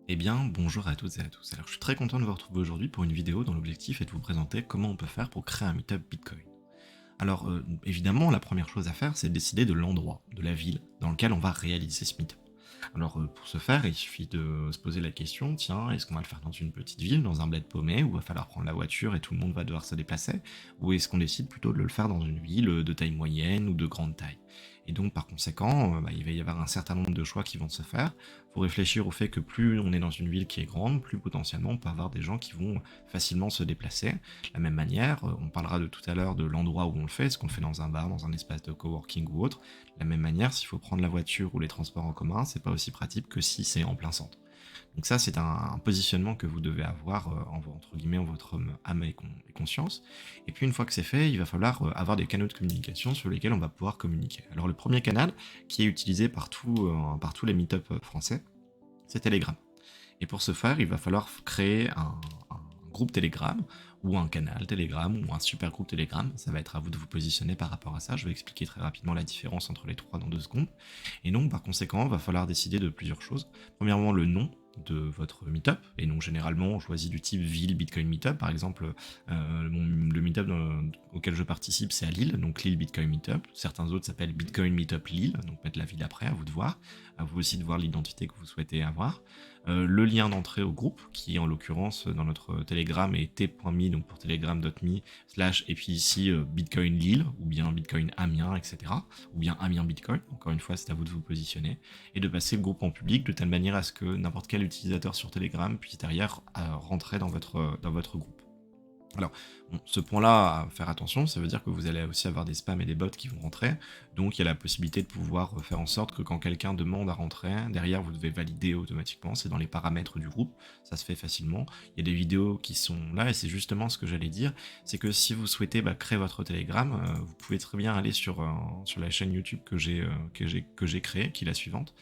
Eh bien, bonjour à toutes et à tous. Alors, je suis très content de vous retrouver aujourd'hui pour une vidéo dont l'objectif est de vous présenter comment on peut faire pour créer un meetup Bitcoin. Alors, évidemment, la première chose à faire, c'est de décider de l'endroit, de la ville dans lequel on va réaliser ce meetup. Alors, pour ce faire, il suffit de se poser la question, tiens, est-ce qu'on va le faire dans une petite ville, dans un bled paumé, où il va falloir prendre la voiture et tout le monde va devoir se déplacer, ou est-ce qu'on décide plutôt de le faire dans une ville de taille moyenne ou de grande taille? Et donc, par conséquent, il va y avoir un certain nombre de choix qui vont se faire. Il faut réfléchir au fait que plus on est dans une ville qui est grande, plus potentiellement on peut avoir des gens qui vont facilement se déplacer. De la même manière, on parlera de tout à l'heure de l'endroit où on le fait, est-ce qu'on le fait dans un bar, dans un espace de coworking ou autre. De la même manière, s'il faut prendre la voiture ou les transports en commun, c'est pas aussi pratique que si c'est en plein centre. Donc ça, c'est un positionnement que vous devez avoir entre guillemets en votre âme et conscience. Et puis une fois que c'est fait, il va falloir avoir des canaux de communication sur lesquels on va pouvoir communiquer. Alors le premier canal qui est utilisé par tous les meet-up français, c'est Telegram. Et pour ce faire, il va falloir créer un groupe Telegram ou un canal Telegram ou un super groupe Telegram. Ça va être à vous de vous positionner par rapport à ça. Je vais expliquer très rapidement la différence entre les trois dans 2 secondes. Et donc, par conséquent, il va falloir décider de plusieurs choses. Premièrement, le nom de votre meetup, et donc généralement on choisit du type ville Bitcoin Meetup. Par exemple, le meetup auquel je participe c'est à Lille, donc Lille Bitcoin Meetup. Certains autres s'appellent Bitcoin Meetup Lille, donc mettre la ville après, à vous de voir, à vous aussi de voir l'identité que vous souhaitez avoir. Le lien d'entrée au groupe, qui en l'occurrence dans notre Telegram est t.me, donc pour telegram.me, et puis ici Bitcoin Lille, ou bien Bitcoin Amiens, etc. Ou bien Amiens Bitcoin, encore une fois c'est à vous de vous positionner, et de passer le groupe en public de telle manière à ce que n'importe quel utilisateur sur Telegram puisse derrière rentrer dans votre groupe. Alors, bon, ce point-là, à faire attention, ça veut dire que vous allez aussi avoir des spams et des bots qui vont rentrer, donc il y a la possibilité de pouvoir faire en sorte que quand quelqu'un demande à rentrer, derrière vous devez valider automatiquement, c'est dans les paramètres du groupe, ça se fait facilement. Il y a des vidéos qui sont là, et c'est justement ce que j'allais dire, c'est que si vous souhaitez créer votre Telegram, vous pouvez très bien aller sur la chaîne YouTube que j'ai créée, qui est la suivante,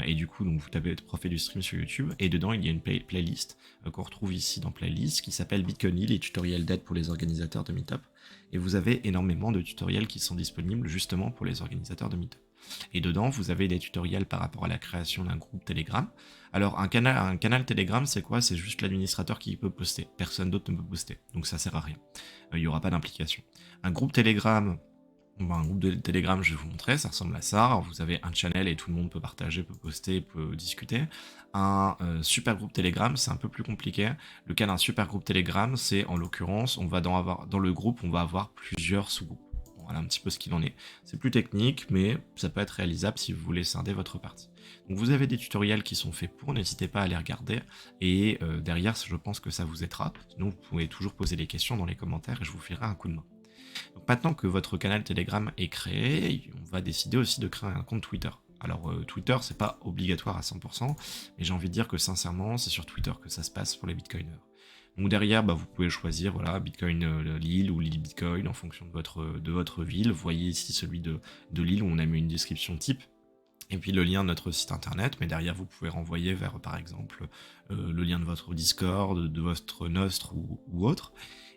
et du coup, donc vous tapez Profil du stream sur YouTube, et dedans il y a une playlist qu'on retrouve ici dans playlist qui s'appelle Bitcoin Hill et tutoriels d'aide pour les organisateurs de Meetup. Et vous avez énormément de tutoriels qui sont disponibles justement pour les organisateurs de Meetup. Et dedans, vous avez des tutoriels par rapport à la création d'un groupe Telegram. Alors, un canal Telegram, c'est quoi? C'est juste l'administrateur qui peut poster. Personne d'autre ne peut poster. Donc, ça sert à rien. Il n'y aura pas d'implication. Un groupe Telegram, un groupe de Telegram, je vais vous montrer, ça ressemble à ça. Alors, vous avez un channel et tout le monde peut partager, peut poster, peut discuter. Un super groupe Telegram, c'est un peu plus compliqué. Le cas d'un super groupe Telegram, c'est en l'occurrence, on va dans le groupe, on va avoir plusieurs sous-groupes. Voilà un petit peu ce qu'il en est. C'est plus technique, mais ça peut être réalisable si vous voulez scinder votre partie. Donc vous avez des tutoriels qui sont faits pour, n'hésitez pas à les regarder. Et derrière, je pense que ça vous aidera. Sinon, vous pouvez toujours poser des questions dans les commentaires et je vous ferai un coup de main. Donc maintenant que votre canal Telegram est créé, on va décider aussi de créer un compte Twitter. Alors Twitter, c'est pas obligatoire à 100%, mais j'ai envie de dire que sincèrement, c'est sur Twitter que ça se passe pour les bitcoiners. Donc derrière, vous pouvez choisir voilà, Bitcoin Lille ou Lille Bitcoin en fonction de votre ville. Vous voyez ici celui de Lille où on a mis une description type et puis le lien de notre site internet, mais derrière vous pouvez renvoyer vers par exemple le lien de votre Discord, de votre Nostr ou autre.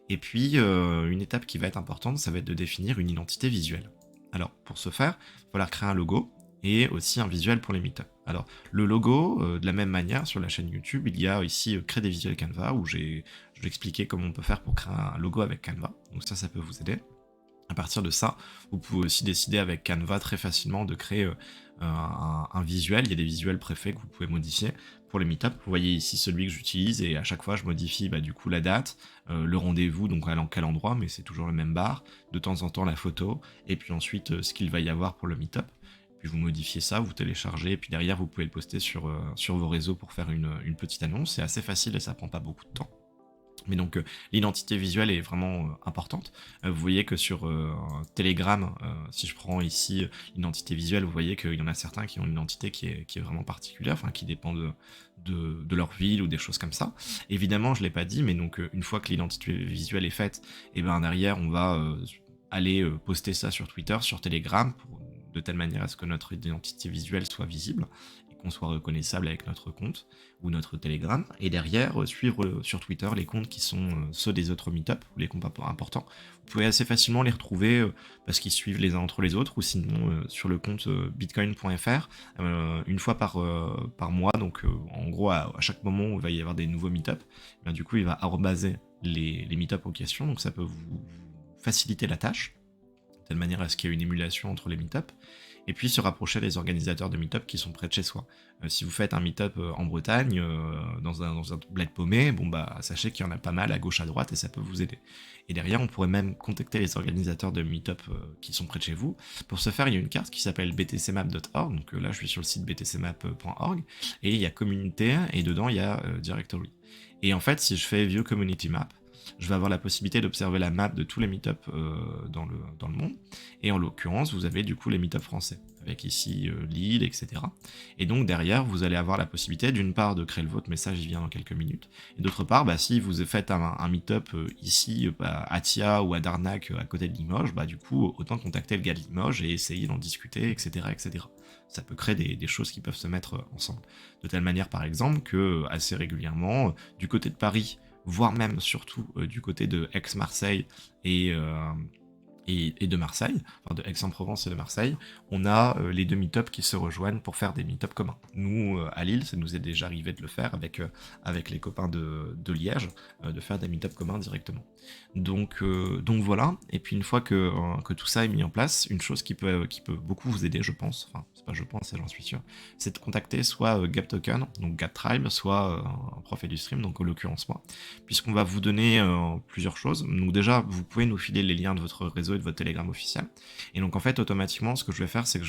Et puis une étape qui va être importante, ça va être de définir une identité visuelle. Alors pour ce faire, il va falloir créer un logo et aussi un visuel pour les meetups. Alors le logo, de la même manière sur la chaîne YouTube, il y a ici créer des visuels Canva où je vais expliquer comment on peut faire pour créer un logo avec Canva. Donc ça peut vous aider. À partir de ça, vous pouvez aussi décider avec Canva très facilement de créer un visuel. Il y a des visuels préfets que vous pouvez modifier pour les meetups. Vous voyez ici celui que j'utilise et à chaque fois je modifie du coup la date, le rendez-vous, donc à quel endroit, mais c'est toujours le même bar, de temps en temps la photo, et puis ensuite ce qu'il va y avoir pour le meetup. Puis vous modifiez ça, vous téléchargez, et puis derrière vous pouvez le poster sur vos réseaux pour faire une petite annonce. C'est assez facile et ça prend pas beaucoup de temps. Mais donc l'identité visuelle est vraiment importante. Vous voyez que sur Telegram, si je prends ici l'identité visuelle, vous voyez qu'il y en a certains qui ont une identité qui est vraiment particulière, enfin qui dépend de leur ville ou des choses comme ça. Évidemment, je ne l'ai pas dit, mais donc une fois que l'identité visuelle est faite, et ben derrière on va aller poster ça sur Twitter, sur Telegram, de telle manière à ce que notre identité visuelle soit visible qu'on soit reconnaissable avec notre compte ou notre Telegram, et derrière suivre sur Twitter les comptes qui sont ceux des autres meet-up, ou les comptes importants. Vous pouvez assez facilement les retrouver parce qu'ils suivent les uns entre les autres, ou sinon sur le compte bitcoin.fr une fois par mois, donc en gros à chaque moment où il va y avoir des nouveaux meet-up, du coup il va arrobaser les meet-up en question, donc ça peut vous faciliter la tâche, de telle manière à ce qu'il y ait une émulation entre les meet-up, et puis se rapprocher des organisateurs de meet-up qui sont près de chez soi. Si vous faites un meet-up en Bretagne, dans un bled paumé, bon bah sachez qu'il y en a pas mal à gauche à droite et ça peut vous aider. Et derrière, on pourrait même contacter les organisateurs de meet-up qui sont près de chez vous. Pour ce faire, il y a une carte qui s'appelle btcmap.org, donc là je suis sur le site btcmap.org, et il y a communauté, et dedans il y a directory. Et en fait, si je fais View Community Map, je vais avoir la possibilité d'observer la map de tous les meet-up dans le monde. Et en l'occurrence, vous avez du coup les meet-up français, avec ici Lille, etc. Et donc derrière, vous allez avoir la possibilité d'une part de créer le vôtre, message il vient dans quelques minutes, et d'autre part, bah, si vous faites un meet-up ici à Thia ou à Darnac à côté de Limoges, bah du coup, autant contacter le gars de Limoges et essayer d'en discuter, etc. etc. Ça peut créer des choses qui peuvent se mettre ensemble. De telle manière, par exemple, que assez régulièrement, du côté de Paris, voire même surtout du côté de Aix-Marseille et de Marseille, enfin de Aix-en-Provence et de Marseille, on a les deux meet-up qui se rejoignent pour faire des meet-up communs. Nous, à Lille, ça nous est déjà arrivé de le faire avec les copains de Liège, de faire des meet-up communs directement. Donc voilà, et puis une fois que tout ça est mis en place, une chose qui peut beaucoup vous aider, je pense, enfin c'est pas je pense, c'est j'en suis sûr, c'est de contacter soit GapToken, donc GapTribe, soit un prof du stream, donc en l'occurrence moi, puisqu'on va vous donner plusieurs choses. Donc déjà, vous pouvez nous filer les liens de votre réseau et de votre Telegram officiel. Et donc en fait, automatiquement, ce que je vais faire, c'est que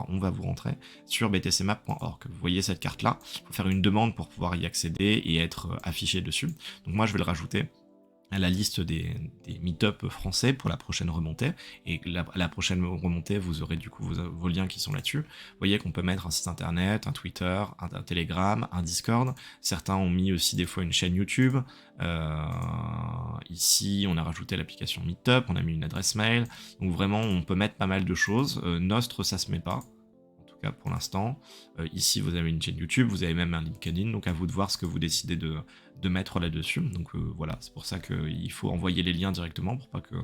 on va vous rentrer sur btcmap.org. Vous voyez cette carte-là, il faut faire une demande pour pouvoir y accéder et être affiché dessus. Donc moi, je vais le rajouter à la liste des meet-up français pour la prochaine remontée, et la prochaine remontée, vous aurez du coup vos liens qui sont là-dessus. Vous voyez qu'on peut mettre un site internet, un Twitter, un Telegram, un Discord. Certains ont mis aussi des fois une chaîne YouTube. Ici, on a rajouté l'application Meetup, on a mis une adresse mail. Donc vraiment, on peut mettre pas mal de choses. Nostre, ça se met pas. Pour l'instant. Ici, vous avez une chaîne YouTube, vous avez même un LinkedIn, donc à vous de voir ce que vous décidez de mettre là-dessus. Donc voilà, c'est pour ça qu'il faut envoyer les liens directement pour pas que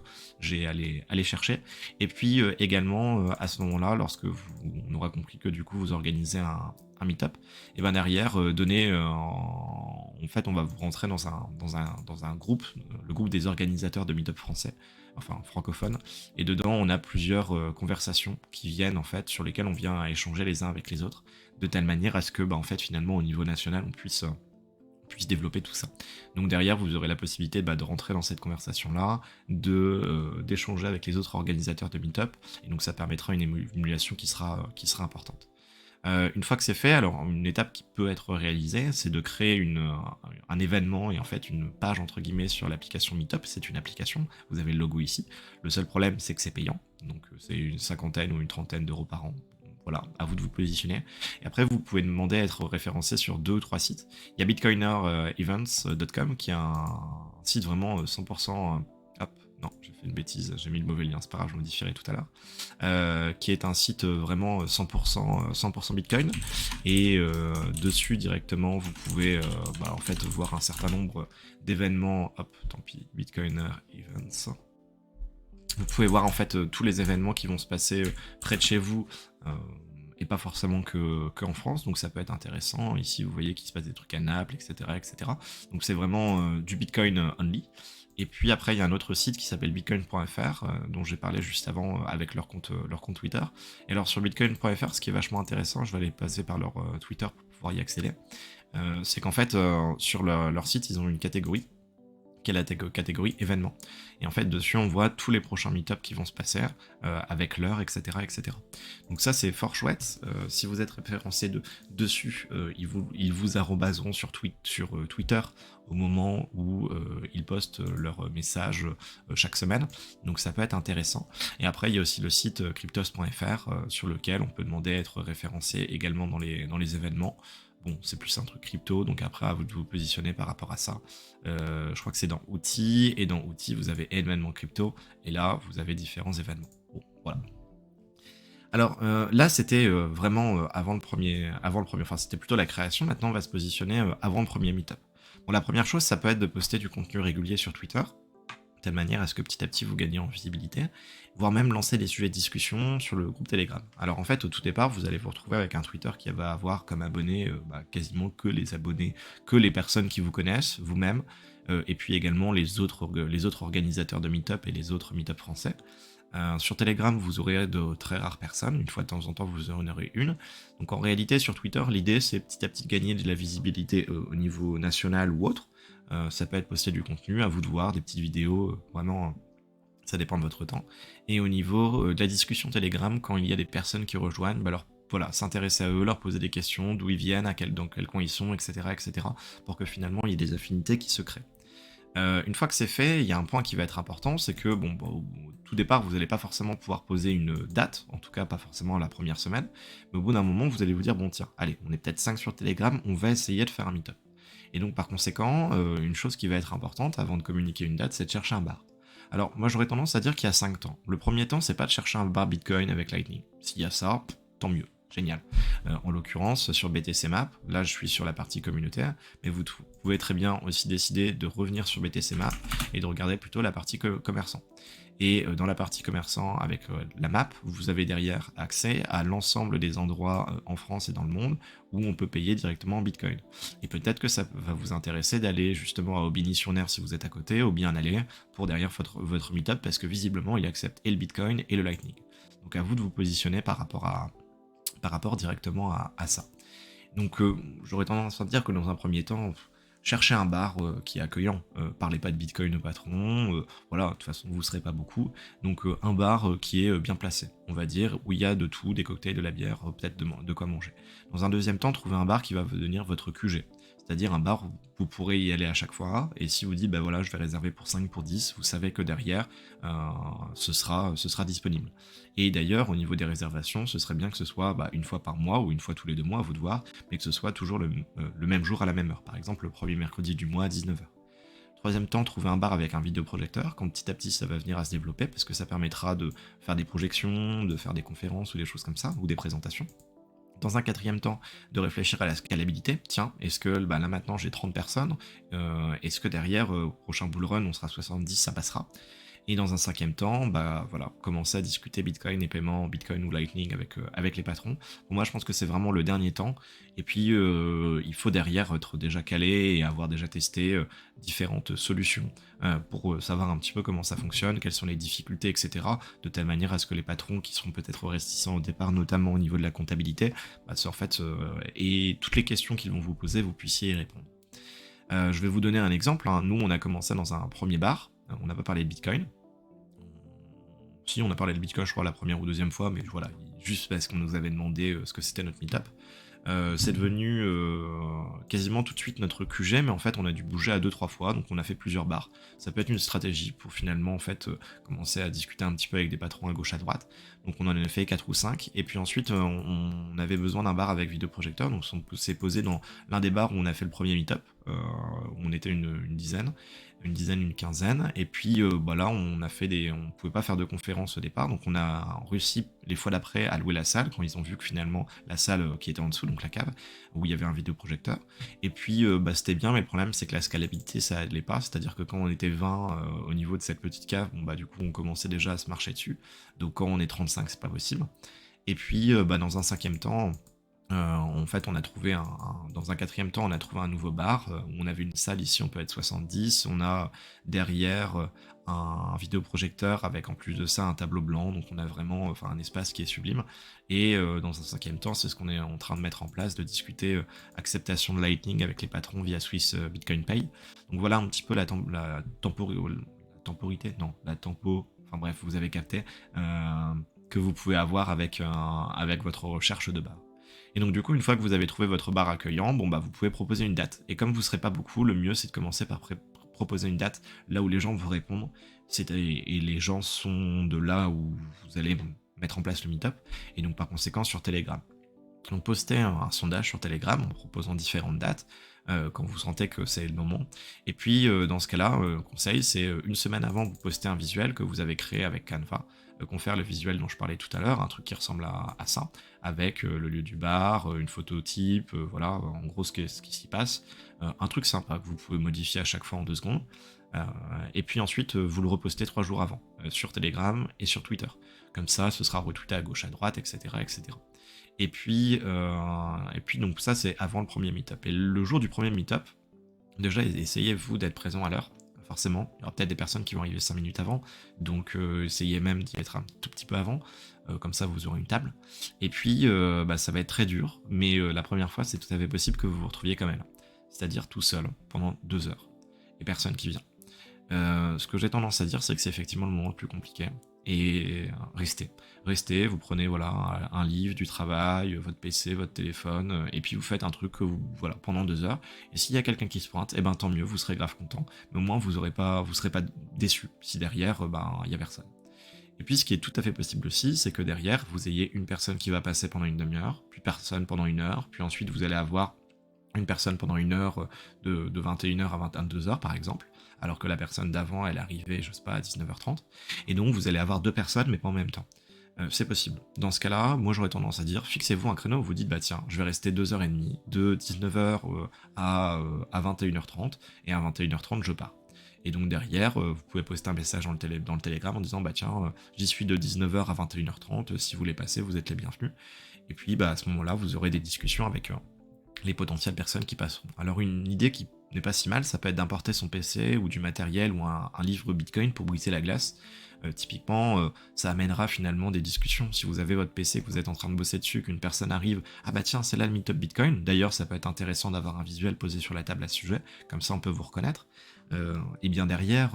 j'ai à les chercher. Et puis également, à ce moment-là, lorsque on aura compris que du coup vous organisez un meet-up, et ben derrière, en fait, on va vous rentrer dans un groupe, le groupe des organisateurs de meet-up français, enfin francophone, et dedans on a plusieurs conversations qui viennent en fait, sur lesquelles on vient échanger les uns avec les autres, de telle manière à ce que en fait finalement au niveau national on puisse développer tout ça. Donc derrière vous aurez la possibilité de rentrer dans cette conversation là, d'échanger avec les autres organisateurs de meet-up, et donc ça permettra une émulation qui sera importante. Une fois que c'est fait, alors une étape qui peut être réalisée, c'est de créer un événement et en fait une page entre guillemets sur l'application Meetup. C'est une application, vous avez le logo ici. Le seul problème, c'est que c'est payant, donc c'est une 50aine ou une 30aine d'euros par an. Voilà, à vous de vous positionner. Et après, vous pouvez demander à être référencé sur 2 ou 3 sites. Il y a bitcoinerevents.com qui est un site vraiment 100%... Non, j'ai fait une bêtise, j'ai mis le mauvais lien, c'est pas grave, je modifierai tout à l'heure. Qui est un site vraiment 100% Bitcoin. Et dessus directement, vous pouvez en fait voir un certain nombre d'événements. Hop, tant pis, Bitcoiner Events. Vous pouvez voir en fait tous les événements qui vont se passer près de chez vous. Et pas forcément qu'en France, donc ça peut être intéressant. Ici, vous voyez qu'il se passe des trucs à Naples, etc. etc. Donc c'est vraiment du Bitcoin only. Et puis après, il y a un autre site qui s'appelle bitcoin.fr, dont j'ai parlé juste avant avec leur compte Twitter. Et alors sur bitcoin.fr, ce qui est vachement intéressant, je vais aller passer par leur Twitter pour pouvoir y accéder, c'est qu'en fait, sur leur site, ils ont une catégorie, qui est la catégorie événements. Et en fait, dessus, on voit tous les prochains meet-up qui vont se passer, avec l'heure, etc., etc. Donc ça, c'est fort chouette. Si vous êtes référencé dessus, ils vous arrobaseront sur Twitter au moment où ils postent leurs messages chaque semaine. Donc ça peut être intéressant. Et après, il y a aussi le site cryptos.fr sur lequel on peut demander à être référencé également dans les événements. Bon, c'est plus un truc crypto, donc après, à vous de vous positionner par rapport à ça. Je crois que c'est dans Outils, et dans Outils, vous avez événements crypto, et là, vous avez différents événements. Bon, voilà. Alors là, c'était vraiment avant le premier, enfin c'était plutôt la création. Maintenant, on va se positionner avant le premier meet-up. Bon, la première chose, ça peut être de poster du contenu régulier sur Twitter, de telle manière à ce que petit à petit vous gagnez en visibilité, voire même lancer des sujets de discussion sur le groupe Telegram. Alors en fait, au tout départ, vous allez vous retrouver avec un Twitter qui va avoir comme abonnés quasiment que les abonnés, que les personnes qui vous connaissent, vous-même, et puis également les autres organisateurs de meet-up et les autres meet-up français. Sur Telegram, vous aurez de très rares personnes, une fois de temps en temps vous en aurez une. Donc en réalité, sur Twitter, l'idée c'est petit à petit de gagner de la visibilité au niveau national ou autre. Ça peut être poster du contenu, à vous de voir, des petites vidéos, vraiment, ça dépend de votre temps. Et au niveau de la discussion Telegram, quand il y a des personnes qui rejoignent, bah alors voilà, s'intéresser à eux, leur poser des questions, d'où ils viennent, dans quel coin ils sont, etc., pour que finalement il y ait des affinités qui se créent. Une fois que c'est fait, il y a un point qui va être important, c'est que bon, bah, au tout départ, vous n'allez pas forcément pouvoir poser une date, en tout cas pas forcément la première semaine, mais au bout d'un moment, vous allez vous dire, bon tiens, allez, on est peut-être 5 sur Telegram, on va essayer de faire un meet-up. Et donc par conséquent, une chose qui va être importante avant de communiquer une date, c'est de chercher un bar. Alors moi j'aurais tendance à dire qu'il y a 5 temps. Le premier temps, c'est pas de chercher un bar Bitcoin avec Lightning. S'il y a ça, tant mieux. Génial. En l'occurrence, sur BTC Map, là je suis sur la partie communautaire, mais vous pouvez très bien aussi décider de revenir sur BTC Map et de regarder plutôt la partie commerçant. Et dans la partie commerçant, avec la map, vous avez derrière accès à l'ensemble des endroits en France et dans le monde où on peut payer directement en Bitcoin. Et peut-être que ça va vous intéresser d'aller justement à Aubigny-sur-Ner si vous êtes à côté, ou bien aller pour derrière votre meetup, parce que visiblement il accepte et le Bitcoin et le Lightning. Donc à vous de vous positionner par rapport directement à ça. Donc j'aurais tendance à dire que dans un premier temps, cherchez un bar qui est accueillant. Parlez pas de Bitcoin au patron, voilà, de toute façon vous ne serez pas beaucoup. Donc un bar qui est bien placé, on va dire, où il y a de tout, des cocktails, de la bière, peut-être de quoi manger. Dans un deuxième temps, trouvez un bar qui va devenir votre QG. C'est-à-dire un bar où vous pourrez y aller à chaque fois, et si vous dites, bah voilà, je vais réserver pour 5, pour 10, vous savez que derrière, ce sera disponible. Et d'ailleurs, au niveau des réservations, ce serait bien que ce soit une fois par mois ou une fois tous les 2 mois, à vous de voir, mais que ce soit toujours le même jour à la même heure. Par exemple, le premier mercredi du mois à 19h. Troisième temps, trouver un bar avec un vidéoprojecteur, quand petit à petit ça va venir à se développer, parce que ça permettra de faire des projections, de faire des conférences ou des choses comme ça, ou des présentations. Dans un quatrième temps, de réfléchir à la scalabilité. Tiens, est-ce que là maintenant j'ai 30 personnes, est-ce que derrière, au prochain bull run, on sera 70, ça passera? Et dans un cinquième temps, voilà, commencer à discuter Bitcoin et paiement Bitcoin ou Lightning avec les patrons. Pour moi, je pense que c'est vraiment le dernier temps. Et puis, il faut derrière être déjà calé et avoir déjà testé différentes solutions pour savoir un petit peu comment ça fonctionne, quelles sont les difficultés, etc. De telle manière à ce que les patrons qui seront peut-être réticents au départ, notamment au niveau de la comptabilité, et toutes les questions qu'ils vont vous poser, vous puissiez y répondre. Je vais vous donner un exemple. Nous, on a commencé dans un premier bar. On n'a pas parlé de Bitcoin. Si, on a parlé de Bitcoin, je crois, la première ou deuxième fois, mais voilà, juste parce qu'on nous avait demandé ce que c'était notre meetup. C'est devenu quasiment tout de suite notre QG, mais en fait, on a dû bouger à 2-3 fois, donc on a fait plusieurs bars. Ça peut être une stratégie pour finalement, en fait, commencer à discuter un petit peu avec des patrons à gauche, à droite. Donc on en a fait 4 ou 5, et puis ensuite, on avait besoin d'un bar avec vidéoprojecteur, donc on s'est posé dans l'un des bars où on a fait le premier meetup, où on était une dizaine, une quinzaine, et puis là on pouvait pas faire de conférences au départ, donc on a réussi les fois d'après à louer la salle, quand ils ont vu que finalement la salle qui était en dessous, donc la cave, où il y avait un vidéoprojecteur, et puis c'était bien, mais le problème c'est que la scalabilité ça allait pas, c'est-à-dire que quand on était 20 au niveau de cette petite cave, du coup on commençait déjà à se marcher dessus, donc quand on est 35 c'est pas possible, et puis dans un cinquième temps, en fait, on a trouvé dans un quatrième temps, on a trouvé un nouveau bar. Où on avait une salle ici, on peut être 70. On a derrière un vidéoprojecteur avec en plus de ça un tableau blanc. Donc on a vraiment un espace qui est sublime. Et dans un cinquième temps, c'est ce qu'on est en train de mettre en place, de discuter acceptation de Lightning avec les patrons via Swiss Bitcoin Pay. Donc voilà un petit peu la temporité, non, la tempo, enfin bref, vous avez capté, que vous pouvez avoir avec votre recherche de bar. Et donc du coup, une fois que vous avez trouvé votre bar accueillant, vous pouvez proposer une date. Et comme vous ne serez pas beaucoup, le mieux c'est de commencer par proposer une date là où les gens vous répondent. Et les gens sont de là où vous allez mettre en place le meetup. Et donc par conséquent sur Telegram. Donc postez un sondage sur Telegram en proposant différentes dates quand vous sentez que c'est le moment. Et puis dans ce cas-là, conseil, c'est une semaine avant, vous postez un visuel que vous avez créé avec Canva confère le visuel dont je parlais tout à l'heure, un truc qui ressemble à ça, avec le lieu du bar, une photo type, voilà, en gros ce qui s'y passe. Un truc sympa que vous pouvez modifier à chaque fois en 2 secondes. Et puis ensuite, vous le repostez 3 jours avant, sur Telegram et sur Twitter. Comme ça, ce sera retweeté à gauche, à droite, etc. etc. Et puis donc ça, c'est avant le premier meet-up. Et le jour du premier meet-up, déjà, essayez-vous d'être présent à l'heure. Forcément, il y aura peut-être des personnes qui vont arriver 5 minutes avant, donc essayez même d'y être un tout petit peu avant, comme ça vous aurez une table. Et puis, ça va être très dur, mais la première fois, c'est tout à fait possible que vous vous retrouviez comme elle, c'est-à-dire tout seul, pendant 2 heures, et personne qui vient. Ce que j'ai tendance à dire, c'est que c'est effectivement le moment le plus compliqué. Et restez, vous prenez voilà un livre, du travail, votre PC, votre téléphone, et puis vous faites un truc voilà pendant 2 heures. Et s'il y a quelqu'un qui se pointe, tant mieux, vous serez grave content. Mais au moins vous serez pas déçu si derrière il y a personne. Et puis ce qui est tout à fait possible aussi, c'est que derrière vous ayez une personne qui va passer pendant une demi-heure, puis personne pendant 1 heure, puis ensuite vous allez avoir une personne pendant 1 heure de 21h à 22h par exemple, alors que la personne d'avant elle arrivait, je sais pas, à 19h30, et donc vous allez avoir 2 personnes mais pas en même temps. C'est possible. Dans ce cas-là, moi j'aurais tendance à dire, fixez-vous un créneau où vous dites, bah tiens, je vais rester 2h30, de 19h à 21h30, et à 21h30 je pars. Et donc derrière, vous pouvez poster un message dans le Telegram en disant, bah tiens, j'y suis de 19h à 21h30, si vous voulez passer, vous êtes les bienvenus. Et puis à ce moment-là, vous aurez des discussions avec les potentielles personnes qui passeront. Alors une idée qui n'est pas si mal, ça peut être d'importer son PC ou du matériel ou un livre Bitcoin pour briser la glace. Typiquement, ça amènera finalement des discussions. Si vous avez votre PC, que vous êtes en train de bosser dessus, qu'une personne arrive, ah bah tiens, c'est là le Meetup Bitcoin. D'ailleurs, ça peut être intéressant d'avoir un visuel posé sur la table à ce sujet, comme ça on peut vous reconnaître. Et bien derrière,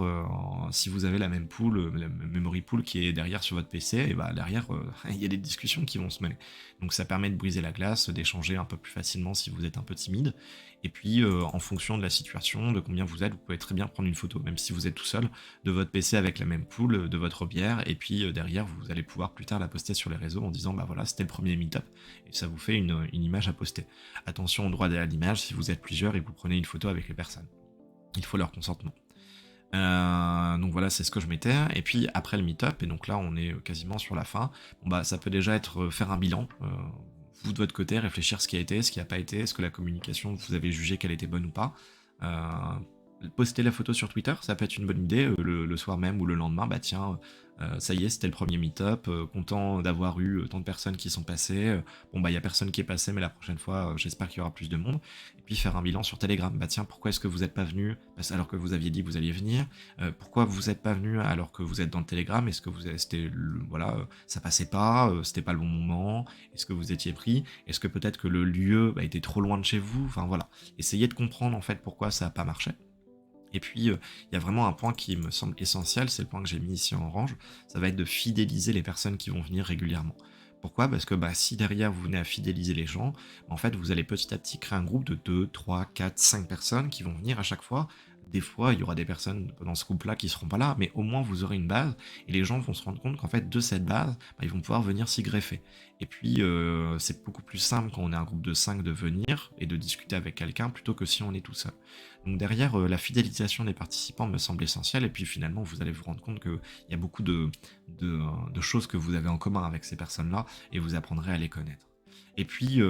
si vous avez la même pool, la memory pool qui est derrière sur votre PC, et bah derrière, il y a des discussions qui vont se mener. Donc ça permet de briser la glace, d'échanger un peu plus facilement si vous êtes un peu timide. Et puis en fonction de la situation, de combien vous êtes, vous pouvez très bien prendre une photo, même si vous êtes tout seul, de votre PC avec la même pool, de votre bière, et puis derrière, vous allez pouvoir plus tard la poster sur les réseaux en disant, bah voilà, c'était le premier meetup, et ça vous fait une image à poster. Attention au droit à l'image, si vous êtes plusieurs et vous prenez une photo avec les personnes. Il faut leur consentement. Donc voilà, c'est ce que je mettais. Et puis après le meet-up, et donc là on est quasiment sur la fin, bon bah ça peut déjà être faire un bilan. Vous de votre côté, réfléchir ce qui a été, ce qui n'a pas été, est-ce que la communication, vous avez jugé qu'elle était bonne ou pas. Poster la photo sur Twitter, ça peut être une bonne idée, le soir même ou le lendemain, bah tiens, ça y est, c'était le premier meet-up, content d'avoir eu tant de personnes qui sont passées, bon bah il y a personne qui est passé, mais la prochaine fois, j'espère qu'il y aura plus de monde, et puis faire un bilan sur Telegram, bah tiens, pourquoi est-ce que vous n'êtes pas venu, alors que vous aviez dit que vous alliez venir, pourquoi vous n'êtes pas venu alors que vous êtes dans le Telegram, est-ce que ça passait pas, c'était pas le bon moment, est-ce que vous étiez pris, est-ce que peut-être que le lieu était trop loin de chez vous, enfin voilà, essayez de comprendre en fait pourquoi ça n'a pas marché. Et puis, il y a vraiment un point qui me semble essentiel, c'est le point que j'ai mis ici en orange, ça va être de fidéliser les personnes qui vont venir régulièrement. Pourquoi ? Parce que si derrière vous venez à fidéliser les gens, en fait vous allez petit à petit créer un groupe de 2, 3, 4, 5 personnes qui vont venir à chaque fois. Des fois, il y aura des personnes dans ce groupe-là qui seront pas là, mais au moins vous aurez une base, et les gens vont se rendre compte qu'en fait, de cette base, ils vont pouvoir venir s'y greffer. Et puis, c'est beaucoup plus simple quand on est un groupe de 5 de venir et de discuter avec quelqu'un plutôt que si on est tout seul. Donc derrière, la fidélisation des participants me semble essentielle, et puis finalement, vous allez vous rendre compte qu'il y a beaucoup de choses que vous avez en commun avec ces personnes-là, et vous apprendrez à les connaître. Et puis,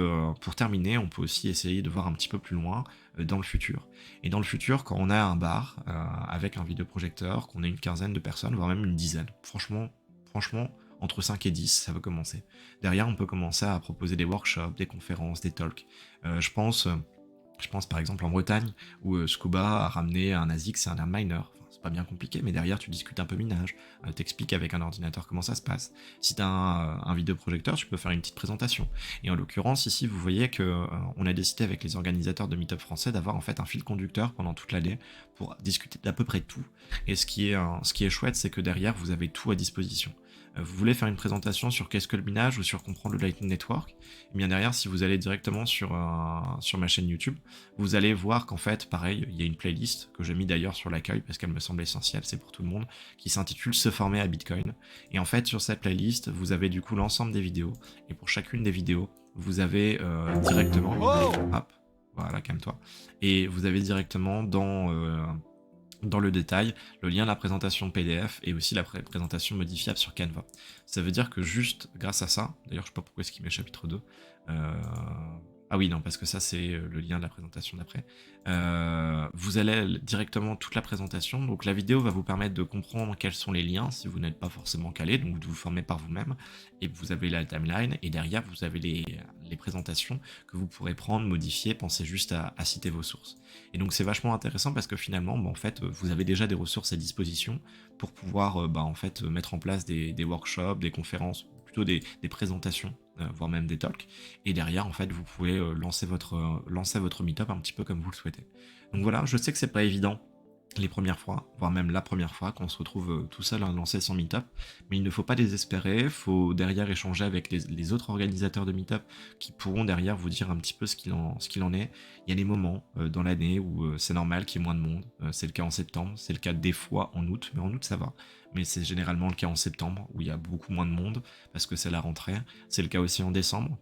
pour terminer, on peut aussi essayer de voir un petit peu plus loin dans le futur. Et dans le futur, quand on a un bar avec un vidéoprojecteur, qu'on a une quinzaine de personnes, voire même une dizaine, franchement, entre 5 et 10, ça va commencer. Derrière, on peut commencer à proposer des workshops, des conférences, des talks. Je pense par exemple en Bretagne, où Scuba a ramené un ASIC, c'est un air miner. Enfin, c'est pas bien compliqué, mais derrière tu discutes un peu minage, t'expliques avec un ordinateur comment ça se passe. Si t'as un vidéoprojecteur, tu peux faire une petite présentation. Et en l'occurrence, ici, vous voyez que on a décidé avec les organisateurs de Meetup français d'avoir en fait un fil conducteur pendant toute l'année pour discuter d'à peu près tout. Et ce qui est chouette, c'est que derrière, vous avez tout à disposition. Vous voulez faire une présentation sur qu'est-ce que le minage ou sur comprendre le Lightning Network, et bien derrière, si vous allez directement sur ma chaîne YouTube, vous allez voir qu'en fait, pareil, il y a une playlist que j'ai mis d'ailleurs sur l'accueil parce qu'elle me semble essentielle, c'est pour tout le monde, qui s'intitule Se former à Bitcoin. Et en fait, sur cette playlist, vous avez du coup l'ensemble des vidéos, et pour chacune des vidéos, vous avez directement... Hop, voilà, calme-toi. Et vous avez directement dans dans le détail le lien de la présentation PDF et aussi la présentation modifiable sur Canva. Ça veut dire que juste grâce à ça, d'ailleurs je sais pas pourquoi est-ce qu'il met chapitre 2, ah oui non parce que ça c'est le lien de la présentation d'après, vous allez directement toute la présentation, donc la vidéo va vous permettre de comprendre quels sont les liens si vous n'êtes pas forcément calé, donc de vous former par vous-même, et vous avez la timeline, et derrière vous avez les présentations que vous pourrez prendre, modifier, pensez juste à citer vos sources. Et donc c'est vachement intéressant parce que finalement, en fait, vous avez déjà des ressources à disposition pour pouvoir en fait, mettre en place des workshops, des conférences, plutôt des présentations, voire même des talks. Et derrière, en fait, vous pouvez lancer votre meetup un petit peu comme vous le souhaitez. Donc voilà, je sais que c'est pas évident les premières fois, voire même la première fois qu'on se retrouve tout seul à lancer son meetup, mais il ne faut pas désespérer, il faut derrière échanger avec les autres organisateurs de meetup qui pourront derrière vous dire un petit peu ce qu'il en est. Il y a des moments dans l'année où c'est normal qu'il y ait moins de monde, c'est le cas en septembre, c'est le cas des fois en août, mais en août ça va, mais c'est généralement le cas en septembre où il y a beaucoup moins de monde parce que c'est la rentrée, c'est le cas aussi en décembre,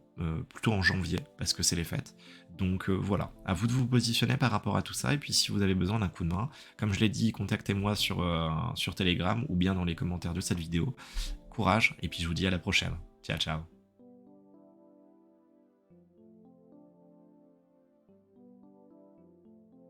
plutôt en janvier parce que c'est les fêtes. Donc voilà, à vous de vous positionner par rapport à tout ça, et puis si vous avez besoin d'un coup de main, comme je l'ai dit, contactez-moi sur Telegram ou bien dans les commentaires de cette vidéo. Courage, et puis je vous dis à la prochaine. Ciao, ciao.